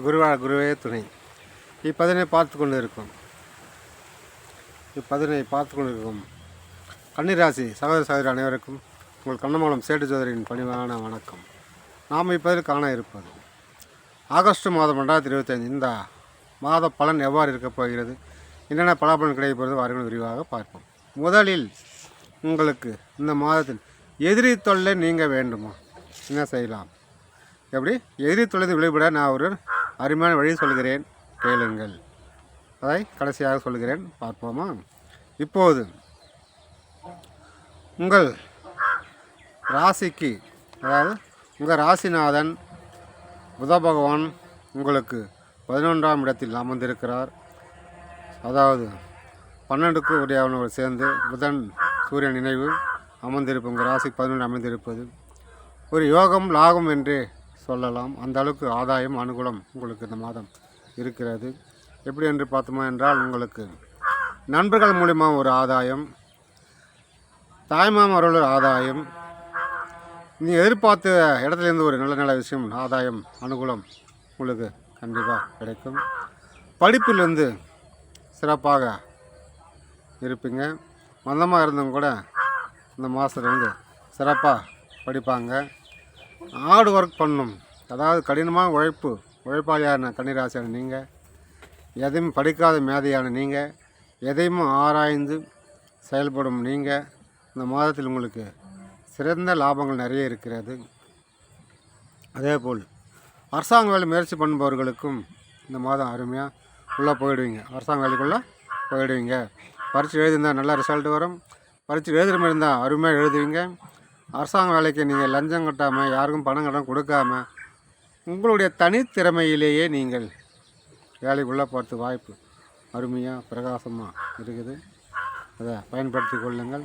குருவே துணை. இப்பதினை பார்த்து கொண்டு இருக்கும் கன்னிராசி சகோதரி அனைவருக்கும் உங்கள் கண்ணமங்கலம் சேட்டு ஜோதிடரின் பணிவான வணக்கம். நாம் இப்பதில் காண இருப்பது ஆகஸ்ட் மாதம் 2025 இந்த மாத பலன் எவ்வாறு இருக்கப் போகிறது, என்னென்ன பலாபலன் கிடைக்கப்போகிறது வாருங்கள் விரிவாக பார்ப்போம். முதலில் உங்களுக்கு இந்த மாதத்தில் எதிரி தொல்லை நீங்க வேண்டுமா, என்ன செய்யலாம், எப்படி எதிரி தொல்லை விளைவிட நான் ஒரு அருமையான வழி சொல்கிறேன், கேளுங்கள். அதை கடைசியாக சொல்கிறேன், பார்ப்போமா. இப்போது உங்கள் ராசிக்கு, அதாவது உங்கள் ராசிநாதன் புத பகவான் உங்களுக்கு 11ஆம் இடத்தில் அமர்ந்திருக்கிறார். அதாவது 12க்கு உடையவனோடு சேர்ந்து புதன் சூரியன் நினைவு அமர்ந்திருப்பு உங்கள் ராசிக்கு 11 அமைந்திருப்பது ஒரு யோகம் லாகம் என்றே சொல்லலாம். அந்த அளவுக்கு ஆதாயம் அனுகூலம் உங்களுக்கு இந்த மாதம் இருக்கிறது. எப்படி என்று பார்த்தோமா என்றால், உங்களுக்கு நண்பர்கள் மூலிமா ஒரு ஆதாயம், தாய்மாமன் அவர்கள் ஒரு ஆதாயம், நீங்கள் எதிர்பார்த்த இடத்துலேருந்து ஒரு நல்ல நல்ல விஷயம் ஆதாயம் அனுகூலம் உங்களுக்கு கண்டிப்பாக கிடைக்கும். படிப்பில் சிறப்பாக இருப்பீங்க. மந்தமாக இருந்தவங்க கூட இந்த மாதத்துல சிறப்பாக படிப்பாங்க. ஹார்ட் ஒர்க் பண்ணணும், அதாவது கடினமான உழைப்பாளியான கன்னிராசியான நீங்கள், எதையும் படிக்காத மேதையான நீங்கள், எதையும் ஆராய்ந்து செயல்படும் நீங்கள், இந்த மாதத்தில் உங்களுக்கு சிறந்த லாபங்கள் நிறைய இருக்கிறது. அதேபோல் அரசாங்க வேலை முயற்சி பண்ணுபவர்களுக்கும் இந்த மாதம் அருமையாக உள்ளே போயிடுவீங்க. அரசாங்க வேலைக்குள்ளே போயிடுவீங்க. பரீட்சை எழுதியிருந்தால் நல்ல ரிசல்ட் வரும். பரீட்சை எழுதுகிற இருந்தால் அருமையாக எழுதுவீங்க. அரசாங்க வேலைக்கு நீங்கள் லஞ்சம் கட்டாமல், யாருக்கும் பணம் கடன் கொடுக்காமல், உங்களுடைய தனித்திறமையிலேயே நீங்கள் வேலைக்குள்ளே போகிறதுக்கு வாய்ப்பு அருமையாக பிரகாசமாக இருக்குது. அதை பயன்படுத்தி கொள்ளுங்கள்.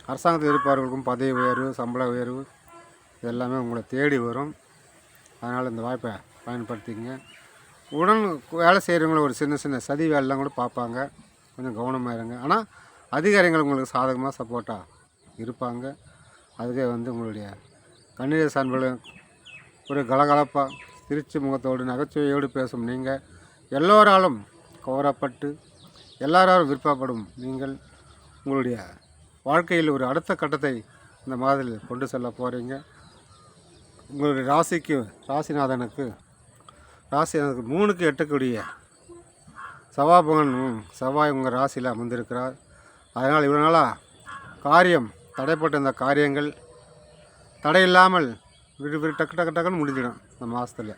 அரசாங்கத்தில் இருப்பவர்களுக்கும் பதவி உயர்வு, சம்பள உயர்வு இதெல்லாமே உங்களை தேடி வரும். அதனால் இந்த வாய்ப்பை பயன்படுத்திங்க. உடன் வேலை செய்கிறவங்கள ஒரு சின்ன சின்ன சதி வேலைலாம் கூட பார்ப்பாங்க, கொஞ்சம் கவனமாக இருங்க. ஆனால் அதிகாரிகள் உங்களுக்கு சாதகமாக சப்போர்ட்டாக இருப்பாங்க. அதுக்கே உங்களுடைய கன்னிராசி அன்பர்கள் ஒரு கலகலப்பாக திருச்சி முகத்தோடு நகைச்சுவையோடு பேசும் நீங்கள், எல்லோராலும் கவரப்பட்டு எல்லாராலும் விருப்பப்படும் நீங்கள் உங்களுடைய வாழ்க்கையில் ஒரு அடுத்த கட்டத்தை இந்த மாதத்தில் கொண்டு செல்ல போகிறீங்க. உங்களுடைய ராசிநாதனுக்கு 3க்கு 8க்குரிய செவ்வாய் உங்கள் ராசியில் அமர்ந்திருக்கிறார். அதனால் இவ்வளோ நாளாக காரியம் தடைப்பட்ட இந்த காரியங்கள் தடையில்லாமல் டக்குன்னு முடிஞ்சிடும். இந்த மாதத்தில்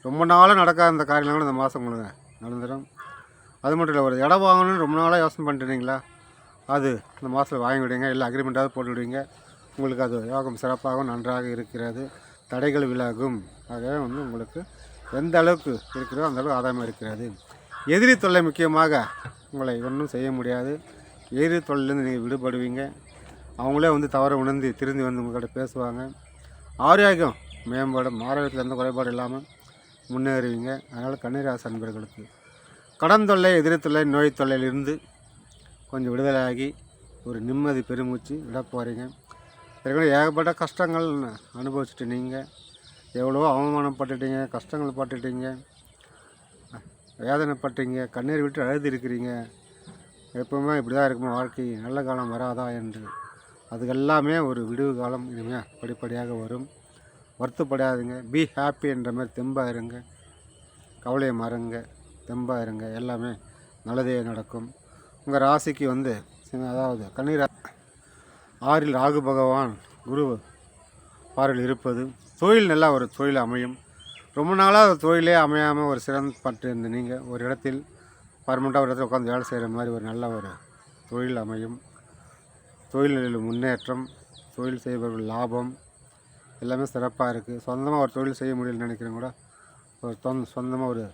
ரொம்ப நாளாக நடக்காத இந்த காரியங்கள் கூட இந்த மாதம் உங்களுக்கு நடந்துடும். அது மட்டும் இல்லை, ஒரு இடம் வாங்கணும்னு ரொம்ப நாளாக யோசனை பண்ணிட்டுருந்தீங்களா, அது இந்த மாதத்தில் வாங்கி விடுங்க, இல்லை அக்ரிமெண்ட்டாவது போட்டு விடுவீங்க. உங்களுக்கு அது யோகம் சிறப்பாகவும் நன்றாக இருக்கிறது. தடைகள் விலகும். ஆகவே உங்களுக்கு எந்த அளவுக்கு இருக்கிறதோ அந்த அளவுக்கு ஆதாயமாக இருக்கிறது. எதிரி தொல்லை முக்கியமாக உங்களை ஒன்றும் செய்ய முடியாது. எதிரி தொல்லையிலேருந்து நீங்கள் விடுபடுவீங்க. அவங்களே தவறை உணர்ந்து திருந்தி உங்கள்கிட்ட பேசுவாங்க. ஆரோக்கியம் மேம்படும். ஆரோக்கியத்தில் எந்த குறைபாடு இல்லாமல் முன்னேறுவீங்க. அதனால் கன்னிராசி அன்பர்களுக்கு கடன் தொல்லை, எதிரி தொல்லை, நோய் தொல்லையிலிருந்து கொஞ்சம் விடுதலையாகி ஒரு நிம்மதி பெருமூச்சு விட போகிறீங்க. ஏற்கனவே ஏகப்பட்ட கஷ்டங்கள் அனுபவிச்சுட்டு நீங்கள் எவ்வளோ அவமானப்பட்டுட்டீங்க, கஷ்டங்கள் பட்டுட்டீங்க, வேதனைப்பட்டீங்க, கண்ணீர் விட்டு அழுது இருக்கிறீங்க. எப்பவுமே இப்படி தான் இருக்குமா வாழ்க்கை, நல்ல காலம் வராதா என்று. அதுக்கெல்லாமே ஒரு விடுவு காலம் இனிமேல் படிப்படியாக வரும். வருத்தப்படாதுங்க, பி ஹாப்பி என்ற மாதிரி தெம்பாக இருங்க, கவலையை மறங்க, தெம்பாக இருங்க, எல்லாமே நல்லதே நடக்கும். உங்கள் ராசிக்கு அதாவது கன்னிரா 6ல் ராகு பகவான் குரு பார்வையில் இருப்பது தொழில் நல்ல ஒரு தொழில் அமையும். ரொம்ப நாளாக ஒரு தொழிலே அமையாமல் ஒரு சிரமப்பட்டு இருந்த நீங்கள் ஒரு இடத்தில் பர்மனெண்ட்டாக ஒரு இடத்துல உட்காந்து வேலை செய்கிற மாதிரி ஒரு நல்ல ஒரு தொழில் அமையும். தொழில்நிலையில் முன்னேற்றம், தொழில் செய்பவர்கள் லாபம் எல்லாமே சிறப்பாக இருக்குது. சொந்தமாக ஒரு தொழில் செய்ய முடியலன்னு நினைக்கிறவங்க கூட ஒரு சொந்தமாக ஒரு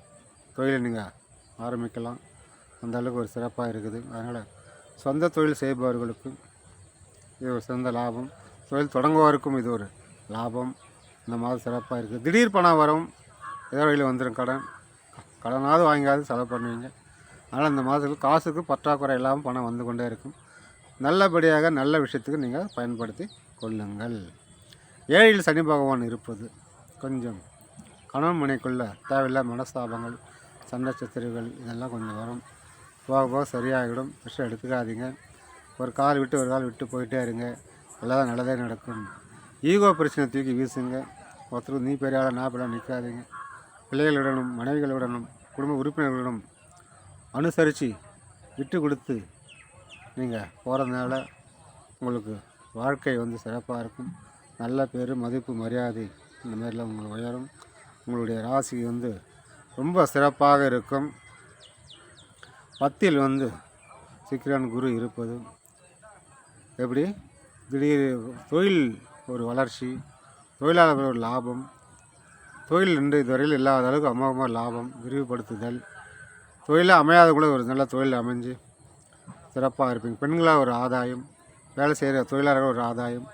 தொழிலை நீங்கள் ஆரம்பிக்கலாம். அந்த அளவுக்கு ஒரு சிறப்பாக இருக்குது. அதனால் சொந்த தொழில் செய்பவர்களுக்கு இது ஒரு சிறந்த லாபம். தொழில் தொடங்குவதற்கும் இது ஒரு லாபம். இந்த மாதம் சிறப்பாக இருக்குது. திடீர் பணம் வரும், ஏதோ வழியில் வந்துடும். கடனாவது வாங்காது செலவு பண்ணுவீங்க. அதனால் இந்த மாதத்துக்கு காசுக்கு பற்றாக்குறை இல்லாமல் பணம் வந்து கொண்டே இருக்கும். நல்லபடியாக நல்ல விஷயத்துக்கு நீங்கள் பயன்படுத்தி கொள்ளுங்கள். 7ல் சனி பகவான் இருப்பது கொஞ்சம் கணவன் மனைக்குள்ள தேவையில்லாத மனஸ்தாபங்கள், சண்டை சச்சரவுகள் இதெல்லாம் கொஞ்சம் வரும். போக போக சரியாகிடும். விஷம் எடுத்துக்காதீங்க. ஒரு கால் விட்டு ஒரு கால் விட்டு போயிட்டே இருங்க. எல்லாம் நல்லதே நடக்கும். ஈகோ பிரச்சனை தூக்கி வீசுங்க. ஒருத்தருக்கு நீ பெரிய ஆளாக நான் பெரிய நிற்காதீங்க. பிள்ளைகளுடனும் மனைவிகளுடனும் குடும்ப உறுப்பினர்களுடன் அனுசரித்து விட்டு கொடுத்து நீங்கள் போகிறதுனால உங்களுக்கு வாழ்க்கை வந்து சிறப்பாக இருக்கும். நல்ல பேர், மதிப்பு, மரியாதை இந்த மாதிரிலாம் உங்களுக்கு உயரும். உங்களுடைய ராசி வந்து ரொம்ப சிறப்பாக இருக்கும். 10ல் வந்து சுக்கிரன் குரு இருப்பது எப்படி திடீர் தொழில் ஒரு வளர்ச்சி, தொழிலாளர்கள் ஒரு லாபம், தொழில் இன்று இதுவரையில் இல்லாத அளவுக்கு அமோகமாக லாபம், விரிவுபடுத்துதல், தொழிலாக அமையாத கூட ஒரு நல்ல தொழில் அமைஞ்சு சிறப்பாக இருப்பீங்க. பெண்களாக ஒரு ஆதாயம், வேலை செய்கிற தொழிலாளர்கள் ஒரு ஆதாயம்,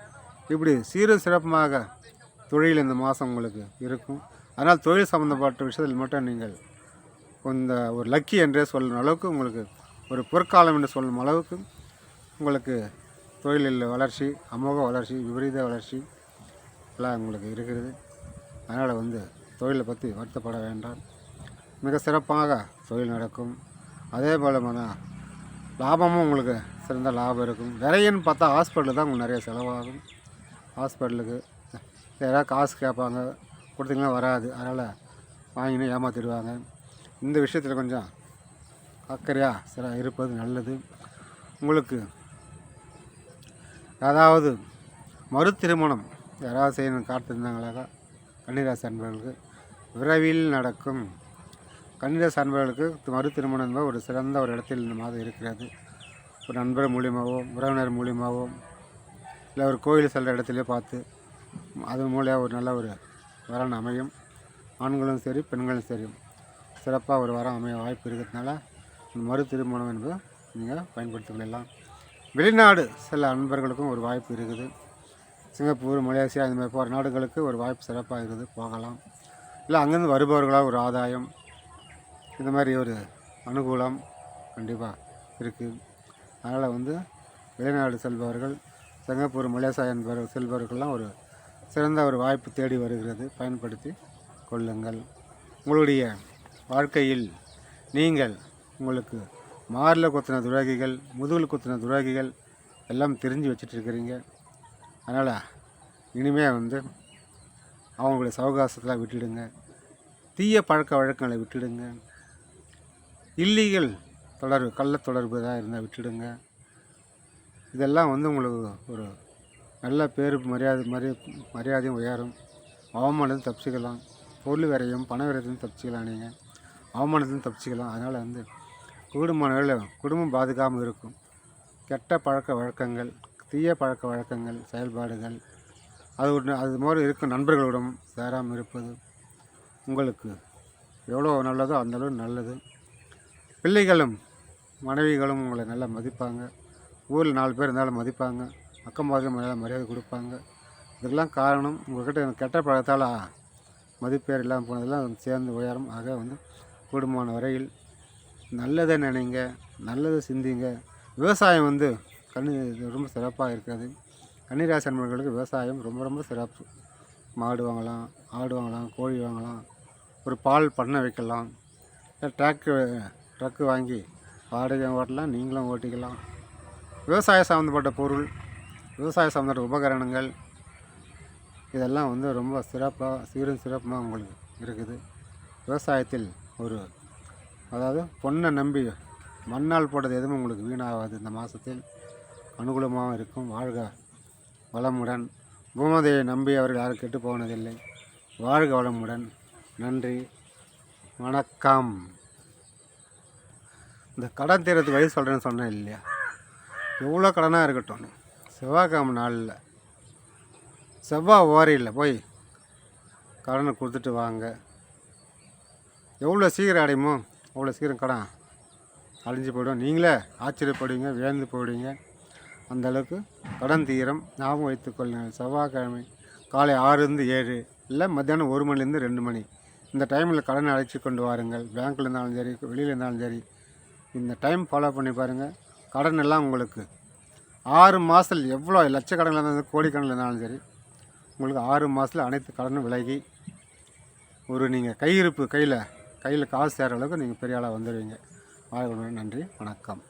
இப்படி சீரும் சிறப்புமாக தொழில் இந்த மாதம் உங்களுக்கு இருக்கும். அதனால் தொழில் சம்மந்தப்பட்ட விஷயத்தில் மட்டும் நீங்கள் இந்த ஒரு லக்கி என்றே சொல்லும் அளவுக்கு உங்களுக்கு ஒரு பொற்காலம் என்று சொல்லும் அளவுக்கு உங்களுக்கு தொழிலில் வளர்ச்சி, அமோக வளர்ச்சி, விபரீத வளர்ச்சி எல்லாம் உங்களுக்கு இருக்கிறது. அதனால் வந்து தொழிலை பற்றி வருத்தப்பட வேண்டாம். மிக சிறப்பாக தொழில் நடக்கும். அதே போல் லாபமும் உங்களுக்கு சிறந்த லாபம் இருக்கும். விரையின்னு பார்த்தா ஹாஸ்பிட்டலுக்கு தான் உங்களுக்கு நிறைய செலவாகும். ஹாஸ்பிட்டலுக்கு யாராவது காசு கேட்பாங்க, கொடுத்தீங்கன்னா வராது. அதனால் வாங்கினு ஏமாற்றிடுவாங்க. இந்த விஷயத்தில் கொஞ்சம் அக்கறையாக இருப்பது நல்லது. உங்களுக்கு அதாவது மறு திருமணம் யாராவது செய்யணும் காத்திருந்தாங்களாக்கா கன்னிராசி அன்பர்களுக்கு விரைவில் நடக்கும். கன்னிராசி அன்பர்களுக்கு மறு திருமணம் என்பது ஒரு சிறந்த ஒரு இடத்தில் இந்த மாதம் இருக்கிறது. ஒரு நண்பர் மூலியமாகவோ, உறவினர் மூலியமாகவோ, இல்லை ஒரு கோயில் செல்கிற இடத்துலையோ பார்த்து அது மூலியம் ஒரு நல்ல ஒரு வரன் அமையும். ஆண்களும் சரி பெண்களும் சரி சிறப்பாக ஒரு வரம் அமைய வாய்ப்பு இருக்கிறதுனால மறு திருமணம் என்பது நீங்கள் பயன்படுத்திக் கொள்ளலாம். வெளிநாடு சில அன்பர்களுக்கும் ஒரு வாய்ப்பு இருக்குது. சிங்கப்பூர், மலேசியா இந்த மாதிரி போகிற நாடுகளுக்கு ஒரு வாய்ப்பு சிறப்பாக இருக்குது, போகலாம். இல்லை அங்கேருந்து வருபவர்களாக ஒரு ஆதாயம், இந்த மாதிரி ஒரு அனுகூலம் கண்டிப்பாக இருக்குது. அதனால் வந்து வெளிநாடு செல்பவர்கள், சிங்கப்பூர், மலேசியா என்பவர்கள் செல்பவர்கள்லாம் ஒரு சிறந்த ஒரு வாய்ப்பு தேடி வருகிறது, பயன்படுத்தி கொள்ளுங்கள். உங்களுடைய வாழ்க்கையில் நீங்கள் உங்களுக்கு மாரில் குத்தின துரோகிகள், முதுகில் குத்தின துரோகிகள் எல்லாம் தெரிஞ்சு வச்சிட்ருக்கிறீங்க. அதனால் இனிமேல் வந்து அவங்களுடைய சவகாசத்தில் விட்டுடுங்க. தீய பழக்க வழக்கங்களை விட்டுடுங்க. இல்லீகல் தொடர்பு, கள்ள தொடர்பு தான் இருந்தால் விட்டுடுங்க. இதெல்லாம் வந்து உங்களுக்கு ஒரு நல்ல பேர், மரியாதையும் உயரும். அவமானத்தையும் தப்பிச்சிக்கலாம். பொருள் விரையும், பண விரயத்தையும் தப்பிச்சிக்கலாம். நீங்கள் அவமானத்தையும் தப்பிச்சிக்கலாம். அதனால் வந்து குடும்பம் பாதிக்காமல் இருக்கும். கெட்ட பழக்க வழக்கங்கள், தீய பழக்க வழக்கங்கள், செயல்பாடுகள் அது மாதிரி இருக்கும் நண்பர்களுடன் சேராமல் இருப்பது உங்களுக்கு எவ்வளோ நல்லதோ அந்தளவு நல்லது. பிள்ளைகளும் மனைவிகளும் உங்களை நல்லா மதிப்பாங்க. ஊரில் 4 பேர் இருந்தாலும் மதிப்பாங்க. அக்கம் பக்கம் நல்லா மரியாதை கொடுப்பாங்க. இதுக்கெல்லாம் காரணம் உங்கள்கிட்ட கெட்ட பழக்கத்தால் மதிப்பேர் இல்லாமல் போனதெல்லாம் சேர்ந்து உயரும். ஆக வந்து கூடுமான வரையில் நல்லதை நினைங்க, நல்லதை சிந்திங்க. விவசாயம் வந்து ரொம்ப சிறப்பாக இருக்கிறது. கன்னிராசி அன்பர்களுக்கு விவசாயம் ரொம்ப ரொம்ப சிறப்பு. மாடு வாங்கலாம், ஆடு வாங்கலாம், கோழி வாங்கலாம், ஒரு பால் பண்ணை வைக்கலாம், ட்ரக்கு வாங்கி வாடகை ஓட்டலாம், நீங்களும் ஓட்டிக்கலாம். விவசாய சம்மந்தப்பட்ட பொருள், விவசாய சம்மந்தப்பட்ட உபகரணங்கள் இதெல்லாம் வந்து ரொம்ப சிறப்பாக சீரும் சிறப்பாக உங்களுக்கு இருக்குது. விவசாயத்தில் அதாவது பொண்ணை நம்பி மண்ணால் போட்டது எதுவும் உங்களுக்கு வீணாகாது. இந்த மாதத்தில் அனுகூலமாக இருக்கும். வாழ்க வளமுடன். பூமதையை நம்பி அவர்கள் யாரும் கெட்டு போனதில்லை. வாழ்க வளமுடன். நன்றி, வணக்கம். இந்த கடன் தீரத்துக்கு வழி சொல்கிறேன்னு சொன்னேன் இல்லையா? எவ்வளோ கடனாக இருக்கட்டும், செவ்வாய்க்கிழமை நாளில் செவ்வாய் ஓரையில் போய் கடனை கொடுத்துட்டு வாங்க. எவ்வளோ சீக்கிரம் அடையுமோ அவ்வளோ சீக்கிரம் கடன் அழிஞ்சு போய்டும். நீங்களே ஆச்சரியப்படுவீங்க, வியந்து போயிடுவீங்க. அந்தளவுக்கு கடன் தீரம். ஞாபகம் வைத்துக்கொள்ளுங்கள். செவ்வாய்க்கிழமை காலை 6லேருந்து 7, இல்லை மத்தியானம் 1 மணிலேருந்து 2 மணி இந்த டைமில் கடனை அழைச்சி கொண்டு வாருங்கள். பேங்க்கில் இருந்தாலும் சரி, வெளியில் இருந்தாலும் சரி, இந்த டைம் ஃபாலோ பண்ணி பாருங்கள். கடன் எல்லாம் உங்களுக்கு 6 மாதத்தில் எவ்வளோ லட்சக்கடனில் இருந்தாலும் கோடிக்கணக்கில் இருந்தாலும் சரி, உங்களுக்கு 6 மாதத்தில் அனைத்து கடனும் விலகி ஒரு நீங்கள் கையிருப்பு கையில் காசு சேர அளவுக்கு நீங்கள் பெரிய ஆளாக வந்துடுவீங்க. வாழ்க்கை. நன்றி, வணக்கம்.